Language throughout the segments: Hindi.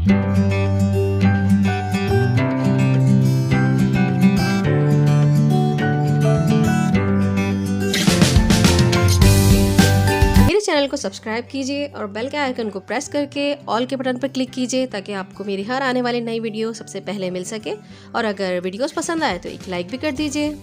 मेरे चैनल को सब्सक्राइब कीजिए और बेल के आइकन को प्रेस करके ऑल के बटन पर क्लिक कीजिए ताकि आपको मेरी हर आने वाली नई वीडियो सबसे पहले मिल सके। और अगर वीडियोस पसंद आए तो एक लाइक भी कर दीजिए।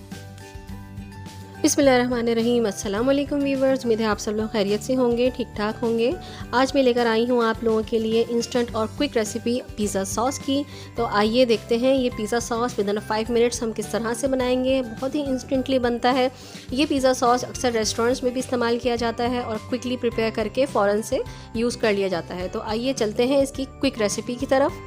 बिस्मिल्लाहिर्रहमानिर्रहीम। अस्सलाम वालेकुम व्यूवर्स, उम्मीद है आप सब लोग खैरियत से होंगे, ठीक ठाक होंगे। आज मैं लेकर आई हूँ आप लोगों के लिए इंस्टेंट और क्विक रेसिपी पिज़्ज़ा सॉस की। तो आइए देखते हैं ये pizza sauce with in 5 minutes हम किस तरह से बनाएंगे। बहुत ही इंस्टेंटली बनता है ये पिज़्ज़ा सॉस। अक्सर रेस्टोरेंट्स में भी इस्तेमाल किया जाता है और क्विकली प्रिपेयर करके फ़ौरन से यूज़ कर लिया जाता है। तो आइए चलते हैं इसकी क्विक रेसिपी की तरफ।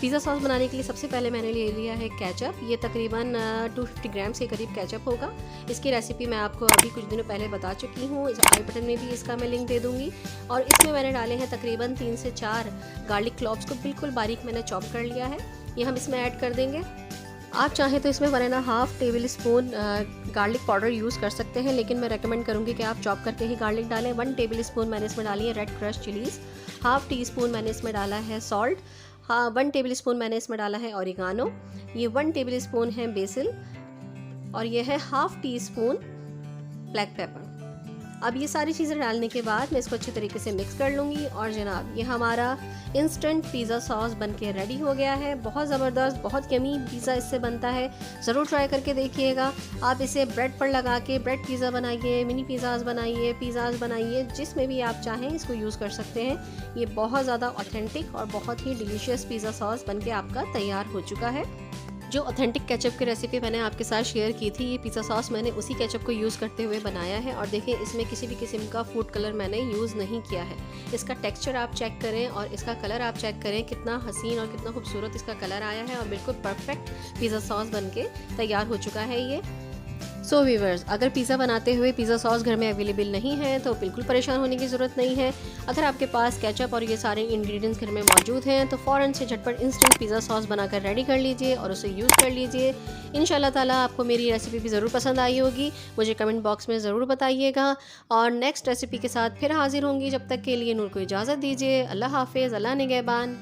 पिज़्ज़ा सॉस बनाने के लिए सबसे पहले मैंने ले लिया है केचप। ये तकरीबन 250 ग्राम्स के करीब केचप होगा। इसकी रेसिपी मैं आपको अभी कुछ दिनों पहले बता चुकी हूँ, इस आई बटन में भी इसका मैं लिंक दे दूँगी। और इसमें मैंने डाले हैं तकरीबन 3 से 4 गार्लिक क्लॉव्स को बिल्कुल बारीक मैंने चॉप कर लिया है। ये हम इसमें ऐड कर देंगे। आप चाहें तो इसमें 1.5 table spoon garlic powder use कर सकते हैं, लेकिन मैं रेकमेंड करूँगी कि आप चॉप करके ही गार्लिक डालें। 1 टेबल स्पून मैंने इसमें डाली है red crush chillies. Half tea spoon मैंने इसमें डाला है सॉल्ट। 1 टेबल स्पून मैंने इसमें डाला है ऑरिगानो। ये 1 टेबल स्पून है बेसिल और ये है half tea spoon black pepper. अब ये सारी चीज़ें डालने के बाद मैं इसको अच्छे तरीके से मिक्स कर लूँगी। और जनाब ये हमारा इंस्टेंट पिज़्ज़ा सॉस बनके रेडी हो गया है। बहुत ज़बरदस्त, बहुत यमी पिज़्ज़ा इससे बनता है। ज़रूर ट्राई करके देखिएगा। आप इसे ब्रेड पर लगा के ब्रेड पिज़्ज़ा बनाइए, मिनी पिज़्ज़ाज़ बनाइए, पिज़्ज़ाज़ बनाइए, जिसमें भी आप चाहें इसको यूज़ कर सकते हैं। ये बहुत ज़्यादा ऑथेंटिक और बहुत ही डिलीशियस पिज़्ज़ा सॉस बनके आपका तैयार हो चुका है। जो ऑथेंटिक केचप की रेसिपी मैंने आपके साथ शेयर की थी, ये पिज़्ज़ा सॉस मैंने उसी केचप को यूज़ करते हुए बनाया है। और देखिए इसमें किसी भी किस्म का फूड कलर मैंने यूज़ नहीं किया है। इसका टेक्सचर आप चेक करें और इसका कलर आप चेक करें, कितना हसीन और कितना खूबसूरत इसका कलर आया है और बिल्कुल परफेक्ट पिज़्ज़ा सॉस बनके तैयार हो चुका है ये। सो व्यूवर्स, अगर पिज़्ज़ा बनाते हुए पिज़्ज़ा सॉस घर में अवेलेबल नहीं है तो बिल्कुल परेशान होने की ज़रूरत नहीं है। अगर आपके पास केचप और ये सारे इंग्रेडिएंट्स घर में मौजूद हैं तो फ़ौरन से झटपट इंस्टेंट पिज़्ज़ा सॉस बनाकर रेडी कर लीजिए और उसे यूज़ कर लीजिए। इंशाल्लाह ताला आपको मेरी रेसिपी भी ज़रूर पसंद आई होगी। मुझे कमेंट बॉक्स में ज़रूर बताइएगा और नेक्स्ट रेसिपी के साथ फिर हाजिर होंगी। जब तक के लिए नूर को इजाज़त दीजिए। अल्लाह हाफ़िज़, अल्लाह निगहबान।